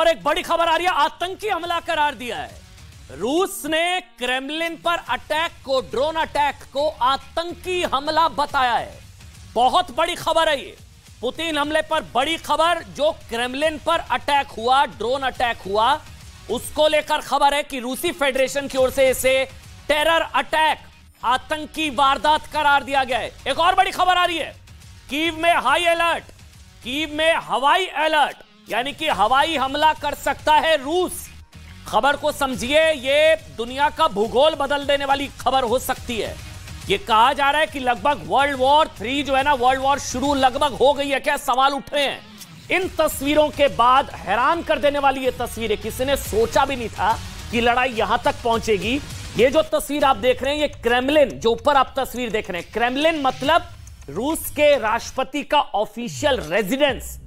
और एक बड़ी खबर आ रही है, आतंकी हमला करार दिया है। रूस ने क्रेमलिन पर अटैक को, ड्रोन अटैक को आतंकी हमला बताया है। बहुत बड़ी खबर है ये, पुतिन हमले पर बड़ी खबर। जो क्रेमलिन पर अटैक हुआ, ड्रोन अटैक हुआ, उसको लेकर खबर है कि रूसी फेडरेशन की ओर से इसे टेरर अटैक, आतंकी वारदात करार दिया गया है। एक और बड़ी खबर आ रही है, कीव में हाई अलर्ट, कीव में हवाई अलर्ट, यानी कि हवाई हमला कर सकता है रूस। खबर को समझिए, ये दुनिया का भूगोल बदल देने वाली खबर हो सकती है। ये कहा जा रहा है कि लगभग वर्ल्ड वॉर 3 जो है ना, वर्ल्ड वॉर शुरू लगभग हो गई है। क्या सवाल उठ रहे हैं इन तस्वीरों के बाद, हैरान कर देने वाली ये तस्वीरें। किसी ने सोचा भी नहीं था कि लड़ाई यहां तक पहुंचेगी। ये जो तस्वीर आप देख रहे हैं, ये क्रेमलिन, जो ऊपर आप तस्वीर देख रहे हैं, क्रेमलिन मतलब रूस के राष्ट्रपति का ऑफिशियल रेजिडेंस,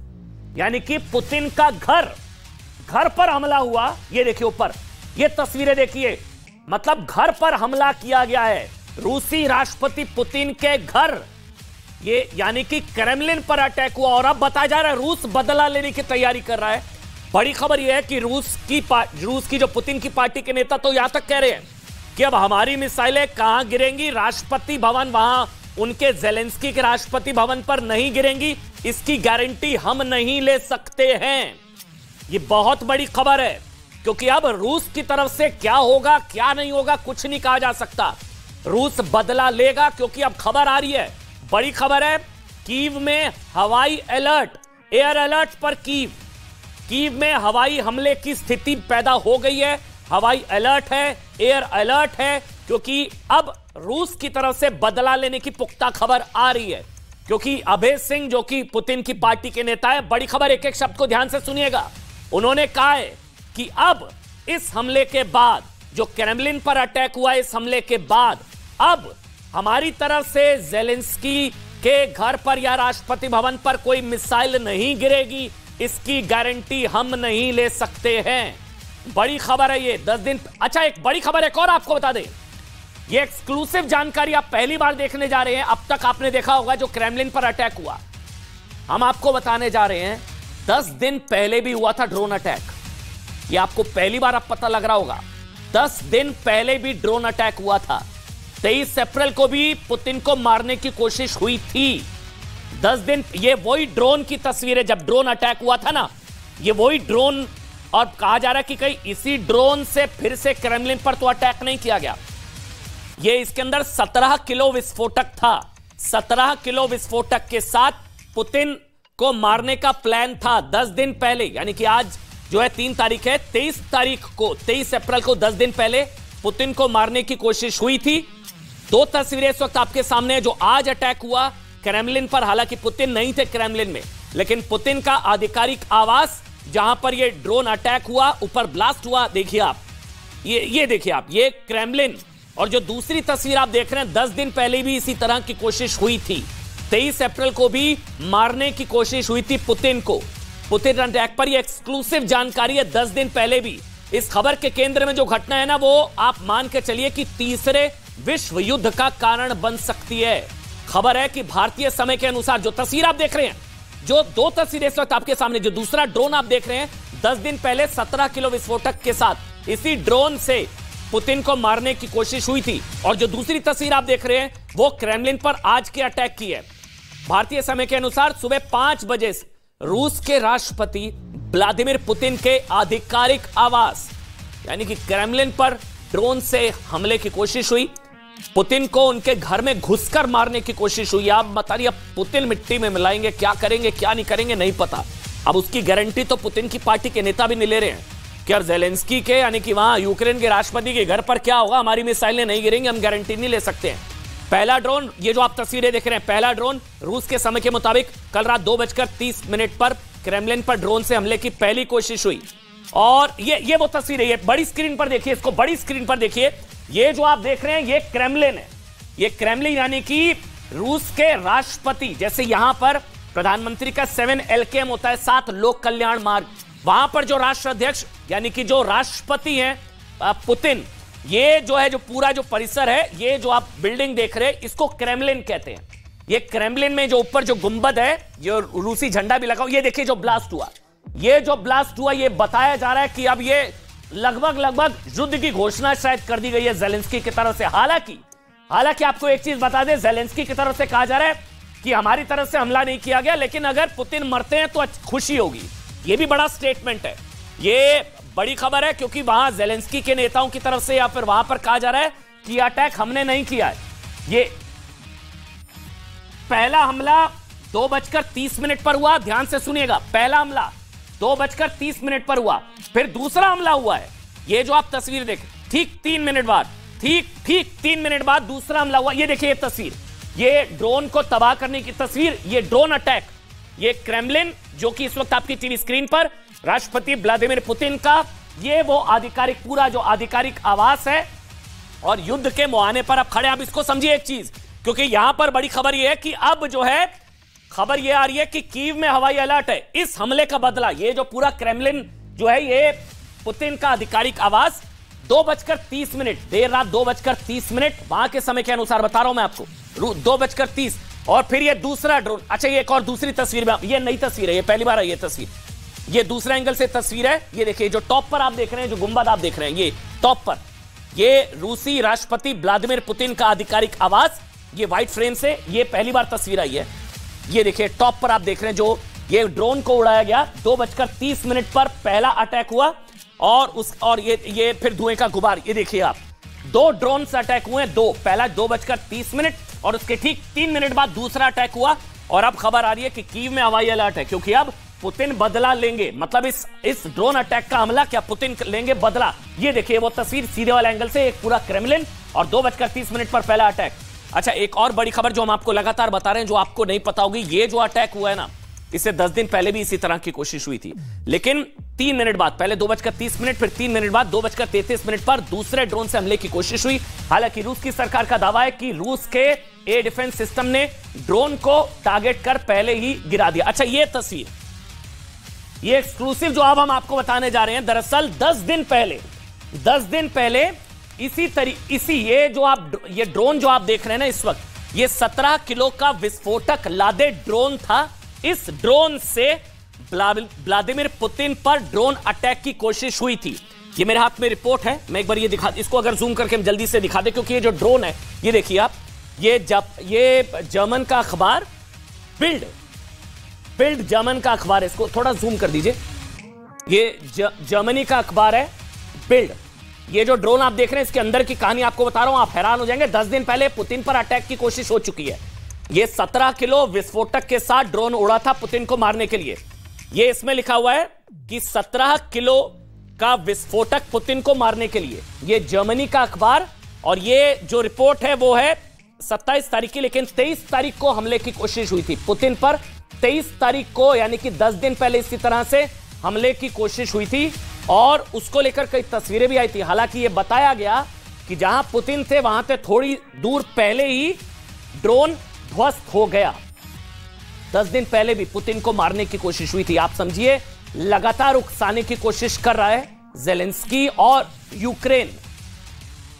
यानी कि पुतिन का घर पर हमला हुआ। ये देखिए ऊपर, ये तस्वीरें देखिए, मतलब घर पर हमला किया गया है, रूसी राष्ट्रपति पुतिन के घर। ये यानी कि क्रेमलिन पर अटैक हुआ और अब बताया जा रहा है रूस बदला लेने की तैयारी कर रहा है। बड़ी खबर यह है कि रूस की जो पुतिन की पार्टी के नेता तो यहां तक कह रहे हैं कि अब हमारी मिसाइलें कहां गिरेंगी, राष्ट्रपति भवन, वहां उनके ज़ेलेंस्की के राष्ट्रपति भवन पर नहीं गिरेंगी, इसकी गारंटी हम नहीं ले सकते हैं। ये बहुत बड़ी खबर है, क्योंकि अब रूस की तरफ से क्या होगा क्या नहीं होगा कुछ नहीं कहा जा सकता। रूस बदला लेगा, क्योंकि अब खबर आ रही है, बड़ी खबर है, कीव में हवाई अलर्ट, एयर अलर्ट पर कीव में हवाई हमले की स्थिति पैदा हो गई है। हवाई अलर्ट है, एयर अलर्ट है, क्योंकि अब रूस की तरफ से बदला लेने की पुख्ता खबर आ रही है। क्योंकि अभय सिंह, जो कि पुतिन की पार्टी के नेता है, बड़ी खबर, एक एक शब्द को ध्यान से सुनिएगा, उन्होंने कहा है कि अब इस हमले के बाद, जो क्रेमलिन पर अटैक हुआ, इस हमले के बाद अब हमारी तरफ से ज़ेलेंस्की के घर पर या राष्ट्रपति भवन पर कोई मिसाइल नहीं गिरेगी, इसकी गारंटी हम नहीं ले सकते हैं। बड़ी खबर है ये, 10 दिन। अच्छा, एक बड़ी खबर एक और आपको बता दें, ये एक्सक्लूसिव जानकारी आप पहली बार देखने जा रहे हैं। अब तक आपने देखा होगा जो क्रेमलिन पर अटैक हुआ, हम आपको बताने जा रहे हैं 10 दिन पहले भी हुआ था ड्रोन अटैक। ये आपको पहली बार अब पता लग रहा होगा, 10 दिन पहले भी ड्रोन अटैक हुआ था। 23 अप्रैल को भी पुतिन को मारने की कोशिश हुई थी। 10 दिन, ये वही ड्रोन की तस्वीर है, जब ड्रोन अटैक हुआ था ना, ये वही ड्रोन। और कहा जा रहा है कि कहीं इसी ड्रोन से फिर से क्रेमलिन पर तो अटैक नहीं किया गया। ये इसके अंदर 17 किलो विस्फोटक था। 17 किलो विस्फोटक के साथ पुतिन को मारने का प्लान था 10 दिन पहले, यानी कि आज जो है 3 तारीख है, 23 तारीख को, 23 अप्रैल को 10 दिन पहले पुतिन को मारने की कोशिश हुई थी। 2 तस्वीरें इस वक्त आपके सामने है, जो आज अटैक हुआ क्रेमलिन पर। हालांकि पुतिन नहीं थे क्रेमलिन में, लेकिन पुतिन का आधिकारिक आवास, जहां पर यह ड्रोन अटैक हुआ, ऊपर ब्लास्ट हुआ, देखिए आप, ये देखिए आप, ये क्रेमलिन। और जो दूसरी तस्वीर आप देख रहे हैं, 10 दिन पहले भी इसी तरह की कोशिश हुई थी। 23 अप्रैल को भी मारने की कोशिश हुई थी पुतिन को। पुतिन अटैक पर यह एक्सक्लूसिव जानकारी है, 10 दिन पहले भी। इस खबर के केंद्र में जो घटना है ना, वो आप मान के चलिए कि तीसरे विश्व युद्ध का कारण बन सकती है। खबर है कि भारतीय समय के अनुसार, जो तस्वीर आप देख रहे हैं, जो 2 तस्वीरें इस वक्त आपके सामने, जो दूसरा ड्रोन आप देख रहे हैं, 10 दिन पहले 17 किलो विस्फोटक के साथ इसी ड्रोन से पुतिन को मारने की कोशिश हुई थी। और जो दूसरी तस्वीर आप देख रहे हैं, वो क्रेमलिन पर आज के अटैक की है। भारतीय समय के अनुसार सुबह 5 बजे रूस के राष्ट्रपति व्लादिमीर पुतिन के आधिकारिक आवास, यानी कि क्रेमलिन पर ड्रोन से हमले की कोशिश हुई। पुतिन को उनके घर में घुसकर मारने की कोशिश हुई। आप बताइए, अब पुतिन मिट्टी में मिलाएंगे, क्या करेंगे क्या नहीं करेंगे नहीं पता। अब उसकी गारंटी तो पुतिन की पार्टी के नेता भी नहीं ले रहे हैं कि यार ज़ेलेंस्की के, यानी कि वहां यूक्रेन के राष्ट्रपति के घर पर क्या होगा, हमारी मिसाइलें नहीं गिरेंगी, हम गारंटी नहीं ले सकते हैं। पहला ड्रोन, ये जो आप तस्वीरें देख रहे हैं, पहला ड्रोन रूस के समय के मुताबिक कल रात 2:30 पर क्रेमलिन पर ड्रोन से हमले की पहली कोशिश हुई। और ये वो तस्वीर है, ये बड़ी स्क्रीन पर देखिए, इसको बड़ी स्क्रीन पर देखिए। ये जो आप देख रहे हैं, ये क्रेमलिन है। ये क्रेमलिन यानी कि रूस के राष्ट्रपति, जैसे यहां पर प्रधानमंत्री का 7 LKM होता है, 7 लोक कल्याण मार्ग, वहां पर जो राष्ट्राध्यक्ष यानी कि जो राष्ट्रपति हैं पुतिन, ये जो है, जो पूरा जो परिसर है, ये जो आप बिल्डिंग देख रहे हैं, इसको क्रेमलिन कहते हैं। ये क्रेमलिन में जो ऊपर जो गुंबद है, जो रूसी झंडा भी लगा, ये देखिए जो ब्लास्ट हुआ, ये जो ब्लास्ट हुआ, ये बताया जा रहा है कि अब ये लगभग युद्ध की घोषणा शायद कर दी गई है ज़ेलेंस्की की तरफ से। हालांकि आपको एक चीज बता दें, ज़ेलेंस्की की तरफ से कहा जा रहा है कि हमारी तरफ से हमला नहीं किया गया, लेकिन अगर पुतिन मरते हैं तो खुशी होगी। ये भी बड़ा स्टेटमेंट है, ये बड़ी खबर है, क्योंकि वहां ज़ेलेंस्की के नेताओं की तरफ से या फिर वहां पर कहा जा रहा है कि अटैक हमने नहीं किया है। ये पहला हमला 2:30 पर हुआ, ध्यान से सुनिएगा। पहला हमला 2:30 पर हुआ, फिर दूसरा हमला हुआ है, ये जो आप तस्वीर देखें, ठीक 3 मिनट बाद, ठीक 3 मिनट बाद दूसरा हमला हुआ। ये देखिए ये तस्वीर, ये ड्रोन को तबाह करने की तस्वीर, ये ड्रोन अटैक, ये क्रेमलिन जो कि इस वक्त आपकी टीवी स्क्रीन पर राष्ट्रपति व्लादिमीर पुतिन का ये वो आधिकारिक, पूरा जो आधिकारिक आवास है और युद्ध के मुहाने पर अब खड़े। आप इसको समझिए एक चीज, क्योंकि यहां पर बड़ी खबर यह है कि अब जो है खबर यह आ रही है कि कीव में हवाई अलर्ट है। इस हमले का बदला, ये जो पूरा क्रेमलिन जो है, ये पुतिन का आधिकारिक आवास 2:30, देर रात 2:30 वहां के समय के अनुसार बता रहा हूं मैं आपको, 2:30। और फिर ये दूसरा ड्रोन, अच्छा ये एक और दूसरी तस्वीर में, ये नई तस्वीर है, ये पहली बार है ये तस्वीर, ये दूसरा एंगल से तस्वीर है। ये देखिए जो टॉप पर आप देख रहे हैं, जो गुंबद आप देख रहे हैं, ये टॉप पर, ये रूसी राष्ट्रपति व्लादिमीर पुतिन का आधिकारिक आवास, ये व्हाइट फ्रेम से, ये पहली बार तस्वीर आई है। ये देखिए टॉप पर आप देख रहे हैं जो ये ड्रोन को उड़ाया गया, 2:30 पर पहला अटैक हुआ और ये फिर धुएं का गुबार। ये देखिए आप, 2 ड्रोन से अटैक हुए हैं, पहला 2:30 और उसके ठीक 3 मिनट बाद दूसरा अटैक हुआ। और अब खबर आ रही है कि कीव में हवाई अलर्ट है, क्योंकि अब पुतिन बदला लेंगे। मतलब इस ड्रोन अटैक का हमला क्या पुतिन लेंगे बदला। ये देखिए वो तस्वीर सीधे वाले एंगल से, एक पूरा क्रेमलिन और 2:30 पर पहला अटैक। अच्छा एक और बड़ी खबर जो हम आपको लगातार बता रहे हैं, जो आपको नहीं पता होगी, ये जो अटैक हुआ है ना, इससे 10 दिन पहले भी इसी तरह की कोशिश हुई थी, लेकिन 3 मिनट बाद, पहले 2:30 फिर 3 मिनट बाद 2:33 पर दूसरे ड्रोन से हमले की कोशिश हुई। हालांकि रूस की सरकार का दावा है कि रूस के एयर डिफेंस सिस्टम ने ड्रोन को टारगेट कर पहले ही गिरा दिया। अच्छा ये तस्वीर, ये एक्सक्लूसिव जो अब हम आपको बताने जा रहे हैं, दरअसल 10 दिन पहले ये ड्रोन जो आप देख रहे हैं ना इस वक्त, ये 17 किलो का विस्फोटक लादे ड्रोन था। इस ड्रोन से व्लादिमीर पुतिन पर ड्रोन अटैक की कोशिश हुई थी। ये मेरे हाथ में रिपोर्ट है, मैं एक बार ये दिखा, इसको अगर जूम करके हम जल्दी से दिखा दे, क्योंकि ये जो ड्रोन है, ये देखिए आप, ये जर्मन का अखबार बिल्ड जर्मन का अखबार है, इसको थोड़ा जूम कर दीजिए, ये जर्मनी का अखबार है बिल्ड। ये जो ड्रोन आप देख रहे हैं, इसके अंदर की कहानी आपको बता रहा हूं, आप हैरान हो जाएंगे। 10 दिन पहले पुतिन पर अटैक की कोशिश हो चुकी है। ये 17 किलो विस्फोटक के साथ ड्रोन उड़ा था पुतिन को मारने के लिए। ये इसमें लिखा हुआ है कि 17 किलो का विस्फोटक पुतिन को मारने के लिए, ये जर्मनी का अखबार। और ये जो रिपोर्ट है वो है 27 तारीख की, लेकिन 23 तारीख को हमले की कोशिश हुई थी पुतिन पर। 23 तारीख को, यानी कि 10 दिन पहले इसी तरह से हमले की कोशिश हुई थी और उसको लेकर कई तस्वीरें भी आई थी। हालांकि यह बताया गया कि जहां पुतिन थे वहां से थोड़ी दूर पहले ही ड्रोन ध्वस्त हो गया। 10 दिन पहले भी पुतिन को मारने की कोशिश हुई थी। आप समझिए, लगातार उकसाने की कोशिश कर रहा है ज़ेलेंस्की और यूक्रेन।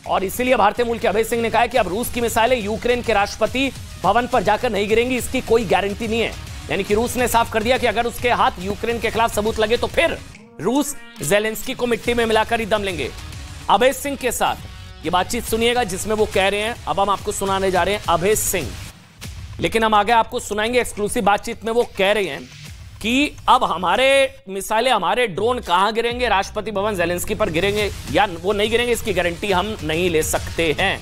और इसीलिए भारतीय मूल के अभय सिंह ने कहा है कि अब रूस की मिसाइलें यूक्रेन के राष्ट्रपति भवन पर जाकर नहीं गिरेंगी, इसकी कोई गारंटी नहीं है। यानी कि रूस ने साफ कर दिया कि अगर उसके हाथ यूक्रेन के खिलाफ सबूत लगे तो फिर रूस ज़ेलेंस्की को मिट्टी में मिलाकर ही दम लेंगे। अभय सिंह के साथ ये बातचीत सुनिएगा जिसमें वो कह रहे हैं, अब हम आपको सुनाने जा रहे हैं अभय सिंह, लेकिन हम आगे आपको सुनाएंगे एक्सक्लूसिव बातचीत में वो कह रहे हैं कि अब हमारे मिसाइलें, हमारे ड्रोन कहां गिरेंगे, राष्ट्रपति भवन ज़ेलेंस्की पर गिरेंगे या वो नहीं गिरेंगे, इसकी गारंटी हम नहीं ले सकते हैं।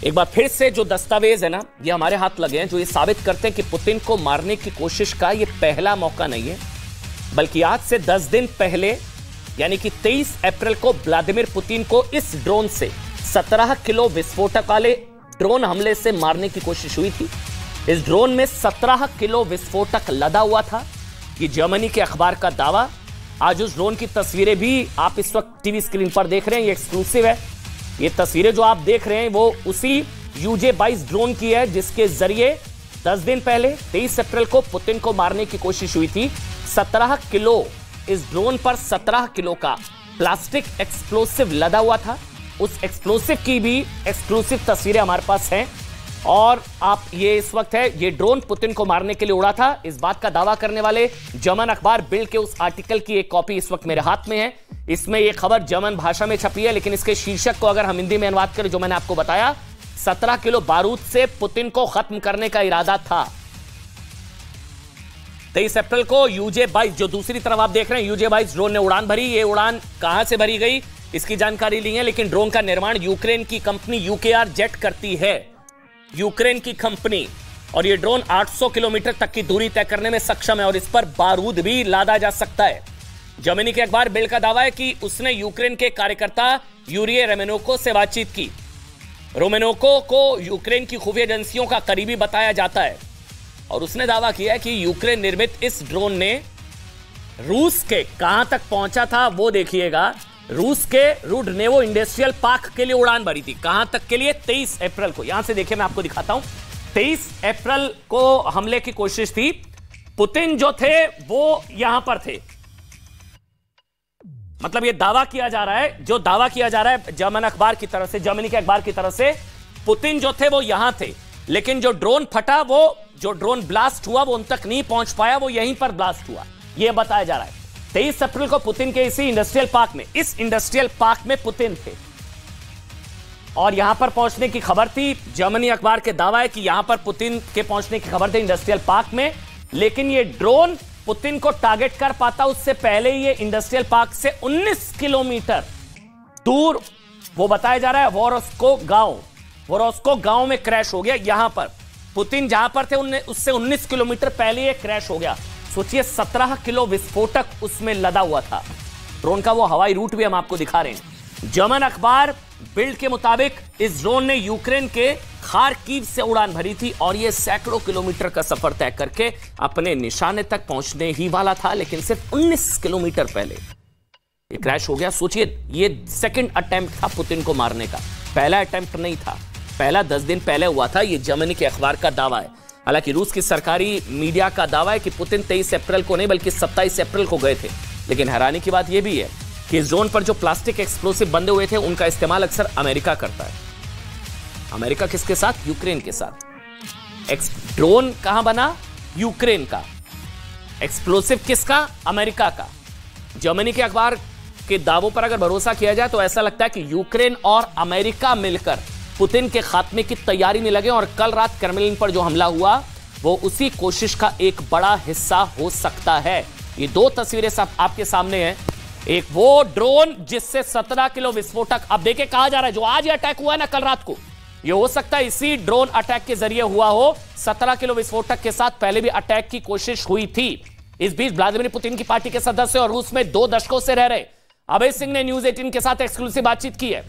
एक बार फिर से जो दस्तावेज है ना, ये हमारे हाथ लगे हैं, जो ये साबित करते हैं कि पुतिन को मारने की कोशिश का ये पहला मौका नहीं है, बल्कि आज से 10 दिन पहले यानी कि 23 अप्रैल को व्लादिमीर पुतिन को इस ड्रोन से 17 किलो विस्फोटक वाले ड्रोन हमले से मारने की कोशिश हुई थी। इस ड्रोन में 17 किलो विस्फोटक लदा हुआ था। ये जर्मनी के अखबार का दावा। आज उस ड्रोन की तस्वीरें भी आप इस वक्त टीवी स्क्रीन पर देख रहे हैं, ये एक्सक्लूसिव है। ये तस्वीरें जो आप देख रहे हैं वो उसी UJ-22 ड्रोन की है जिसके जरिए 10 दिन पहले 23 अप्रैल को पुतिन को मारने की कोशिश हुई थी। 17 किलो, इस ड्रोन पर 17 किलो का प्लास्टिक एक्सप्लोसिव लदा हुआ था। उस एक्सप्लोसिव की भी एक्सक्लूसिव तस्वीरें हमारे पास हैं। और आप ये इस वक्त है, ये ड्रोन पुतिन को मारने के लिए उड़ा था, इस बात का दावा करने वाले जर्मन अखबार बिल्ड के उस आर्टिकल की एक कॉपी इस वक्त मेरे हाथ में है। इसमें यह खबर जर्मन भाषा में छपी है, लेकिन इसके शीर्षक को अगर हम हिंदी में अनुवाद करें, जो मैंने आपको बताया, 17 किलो बारूद से पुतिन को खत्म करने का इरादा था। 23 अप्रैल को UJ-22, जो दूसरी तरफ आप देख रहे हैं, UJ-22 ड्रोन ने उड़ान भरी। ये उड़ान कहां से भरी गई इसकी जानकारी ली है, लेकिन ड्रोन का निर्माण यूक्रेन की कंपनी UKR जेट करती है, यूक्रेन की कंपनी। और ये ड्रोन 800 किलोमीटर तक की दूरी तय करने में सक्षम है और इस पर बारूद भी लादा जा सकता है। जर्मनी के अखबार बिल्ड का दावा है कि उसने यूक्रेन के कार्यकर्ता यूरी रोमेनोको से बातचीत की। रोमेनोको को यूक्रेन की खुफिया एजेंसियों का करीबी बताया जाता है और उसने दावा किया है कि यूक्रेन निर्मित इस ड्रोन ने रूस के कहां तक पहुंचा था वो देखिएगा, रूस के रुडनेवो इंडस्ट्रियल पार्क के लिए उड़ान भरी थी। कहां तक के लिए? 23 अप्रैल को। यहां से देखिए, मैं आपको दिखाता हूं। 23 अप्रैल को हमले की कोशिश थी। पुतिन जो थे वो यहां पर थे, मतलब ये दावा किया जा रहा है, जो दावा किया जा रहा है जर्मन अखबार की तरफ से, जर्मनी के अखबार की तरफ से, पुतिन जो थे वो यहां थे, लेकिन जो ड्रोन फटा, वो जो ड्रोन ब्लास्ट हुआ वो उन तक नहीं पहुंच पाया, वो यहीं पर ब्लास्ट हुआ, यह बताया जा रहा है। 23 अप्रैल को पुतिन के इसी इंडस्ट्रियल पार्क में, इस इंडस्ट्रियल पार्क में पुतिन थे और यहां पर पहुंचने की खबर थी। जर्मनी अखबार के दावा है कि यहां पर पुतिन के पहुंचने की खबर थी इंडस्ट्रियल पार्क में, लेकिन यह ड्रोन पुतिन को टारगेट कर पाता उससे पहले ही ये इंडस्ट्रियल पार्क से 19 किलोमीटर दूर, वो बताया जा रहा है, वोरोस्को गांव में क्रैश हो गया। यहां पर पुतिन जहां पर थे उससे 19 किलोमीटर पहले ये क्रैश हो गया। सोचिए, 17 किलो विस्फोटक उसमें लदा हुआ था। ड्रोन का वो हवाई रूट भी हम आपको दिखा रहे हैं। जर्मन अखबार बिल्ड के मुताबिक इस ड्रोन ने यूक्रेन के खार्किव से उड़ान भरी थी और यह सैकड़ों किलोमीटर का सफर तय करके अपने निशाने तक पहुंचने ही वाला था, लेकिन सिर्फ 19 किलोमीटर पहले ये क्रैश हो गया। सोचिए, ये सेकंड अटेम्प्ट था पुतिन को मारने का, पहला अटेम्प्ट नहीं था। पहला 10 दिन पहले हुआ था, यह जर्मनी के अखबार का दावा है। हालांकि रूस की सरकारी मीडिया का दावा है कि पुतिन 23 अप्रैल को नहीं बल्कि 27 अप्रैल को गए थे। लेकिन हैरानी की बात यह भी है कि इस ड्रोन पर जो प्लास्टिक एक्सप्लोसिव बंधे हुए थे उनका इस्तेमाल अक्सर अमेरिका करता है। अमेरिका किसके साथ? यूक्रेन के साथ। ड्रोन कहां बना? यूक्रेन का। एक्सप्लोसिव किसका? अमेरिका का। जर्मनी के अखबार के दावों पर अगर भरोसा किया जाए तो ऐसा लगता है कि यूक्रेन और अमेरिका मिलकर पुतिन के खात्मे की तैयारी में लगे और कल रात क्रेमलिन पर जो हमला हुआ वो उसी कोशिश का एक बड़ा हिस्सा हो सकता है। ये दो तस्वीरें सब आपके सामने हैं। एक वो ड्रोन जिससे 17 किलो विस्फोटक, अब देखिए कहा जा रहा है जो आज अटैक हुआ है ना कल रात को, ये हो सकता है इसी ड्रोन अटैक के जरिए हुआ हो। 17 किलो विस्फोटक के साथ पहले भी अटैक की कोशिश हुई थी। इस बीच व्लादिमीर पुतिन की पार्टी के सदस्य और रूस में 2 दशकों से रह रहे अभय सिंह ने न्यूज 18 के साथ एक्सक्लूसिव बातचीत की है।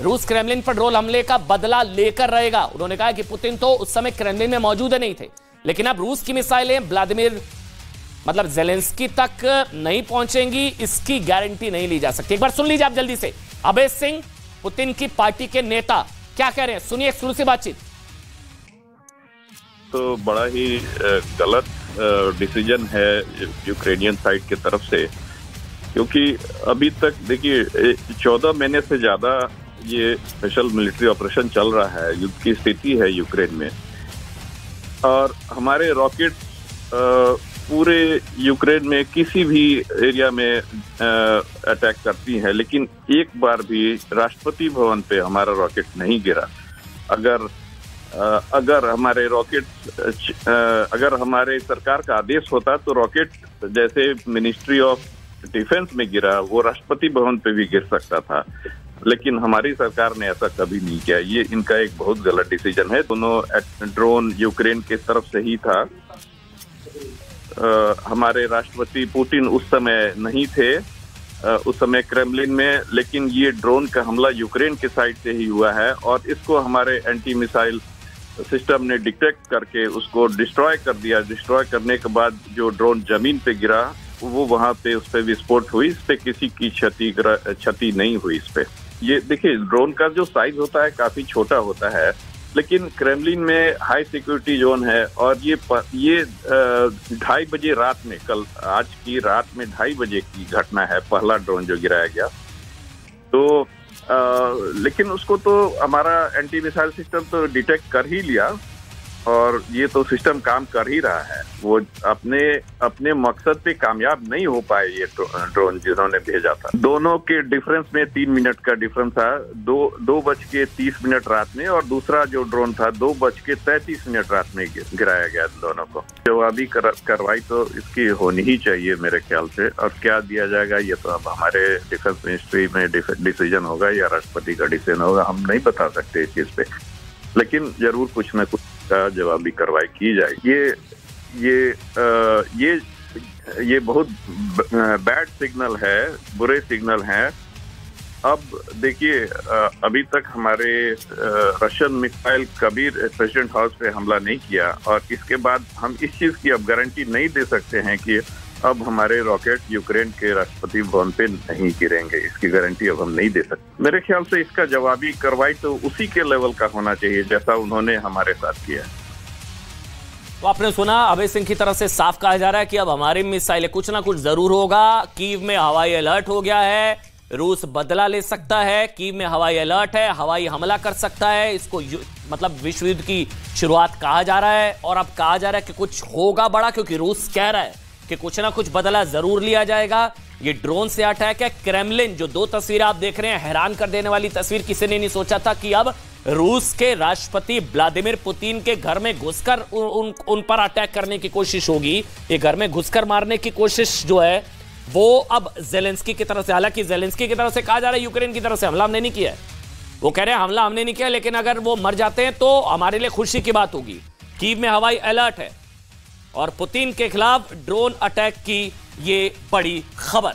रूस क्रेमलिन पर ड्रोन हमले का बदला लेकर रहेगा। उन्होंने कहा कि पुतिन तो उस समय क्रेमलिन में मौजूद नहीं थे, लेकिन अब रूस की मिसाइलें व्लादिमीर मतलब जेलेंस्की तक नहीं पहुंचेंगी, इसकी गारंटी नहीं ली जा सकती। एक बार सुन लीजिए आप जल्दी से, अभय सिंह पुतिन की पार्टी के नेता क्या कह रहे हैं, सुनिए एक्सक्लूसिव बातचीत। तो बड़ा ही गलत डिसीजन है यूक्रेनियन साइड की तरफ से, क्योंकि अभी तक देखिए 14 महीने से ज्यादा ये स्पेशल मिलिट्री ऑपरेशन चल रहा है, युद्ध की स्थिति है यूक्रेन में, और हमारे रॉकेट पूरे यूक्रेन में किसी भी एरिया में अटैक करती हैं, लेकिन एक बार भी राष्ट्रपति भवन पे हमारा रॉकेट नहीं गिरा। अगर हमारे रॉकेट अगर हमारे सरकार का आदेश होता तो रॉकेट जैसे मिनिस्ट्री ऑफ डिफेंस में गिरा वो राष्ट्रपति भवन पे भी गिर सकता था, लेकिन हमारी सरकार ने ऐसा कभी नहीं किया। ये इनका एक बहुत गलत डिसीजन है। दोनों ड्रोन यूक्रेन के तरफ से ही था। हमारे राष्ट्रपति पुतिन उस समय नहीं थे, उस समय क्रेमलिन में, लेकिन ये ड्रोन का हमला यूक्रेन के साइड से ही हुआ है और इसको हमारे एंटी मिसाइल सिस्टम ने डिटेक्ट करके उसको डिस्ट्रॉय कर दिया। डिस्ट्रॉय करने के बाद जो ड्रोन जमीन पे गिरा वो वहां पे उस पे विस्फोट हुई, इस पे किसी की क्षति नहीं हुई। इस पे ये देखिए ड्रोन का जो साइज होता है काफी छोटा होता है, लेकिन क्रेमलिन में हाई सिक्योरिटी जोन है और ये 2:30 बजे रात में, कल आज की रात में 2:30 बजे की घटना है, पहला ड्रोन जो गिराया गया। तो लेकिन उसको तो हमारा एंटी मिसाइल सिस्टम तो डिटेक्ट कर ही लिया और ये तो सिस्टम काम कर ही रहा है। वो अपने मकसद पे कामयाब नहीं हो पाए ये ड्रोन जिन्होंने भेजा था। दोनों के डिफरेंस में 3 मिनट का डिफरेंस था। 2:30 रात में और दूसरा जो ड्रोन था 2:33 रात में गिराया गया दोनों को। जवाबी कार्रवाई तो इसकी होनी ही चाहिए मेरे ख्याल से। और क्या दिया जाएगा ये तो अब हमारे डिफेंस मिनिस्ट्री में डिसीजन होगा या राष्ट्रपति का डिसीजन होगा, हम नहीं बता सकते इस चीज पे, लेकिन जरूर कुछ न कुछ का जवाबी कार्रवाई की जाए। ये बहुत बैड सिग्नल है, बुरे सिग्नल हैं। अब देखिए, अभी तक हमारे रशियन मिसाइल कभी प्रेसिडेंट हाउस पे हमला नहीं किया और इसके बाद हम इस चीज की अब गारंटी नहीं दे सकते हैं कि अब हमारे रॉकेट यूक्रेन के राष्ट्रपति भवन पे नहीं गिरेंगे। इसकी गारंटी अब हम नहीं दे सकते। मेरे ख्याल से इसका जवाबी कार्रवाई तो उसी के लेवल का होना चाहिए जैसा उन्होंने हमारे साथ किया। तो आपने सुना, अभय सिंह की तरफ से साफ कहा जा रहा है कि अब हमारी मिसाइलें कुछ ना कुछ जरूर होगा। कीव में हवाई अलर्ट हो गया है, रूस बदला ले सकता है। कीव में हवाई अलर्ट है, हवाई हमला कर सकता है। इसको मतलब विश्व युद्ध की शुरुआत कहा जा रहा है और अब कहा जा रहा है कि कुछ होगा बड़ा, क्योंकि रूस कह रहा है कि कुछ ना कुछ बदला जरूर लिया जाएगा। ये ड्रोन से अटैक है। क्रेमलिन, जो 2 तस्वीरें आप देख रहे हैं, हैरान कर देने वाली तस्वीर, किसी ने नहीं सोचा था कि अब रूस के राष्ट्रपति व्लादिमीर पुतिन के घर में घुसकर उन पर अटैक करने की कोशिश होगी। ये घर में घुसकर मारने की कोशिश जो है वो अब जेलेंस्की की तरफ से, हालांकि जेलेंस्की की तरफ से कहा जा रहा है यूक्रेन की तरफ से हमला हमने नहीं किया है। वो कह रहे हैं हमला हमने नहीं किया, लेकिन अगर वो मर जाते हैं तो हमारे लिए खुशी की बात होगी। कीव में हवाई अलर्ट है और पुतिन के खिलाफ ड्रोन अटैक की ये बड़ी खबर।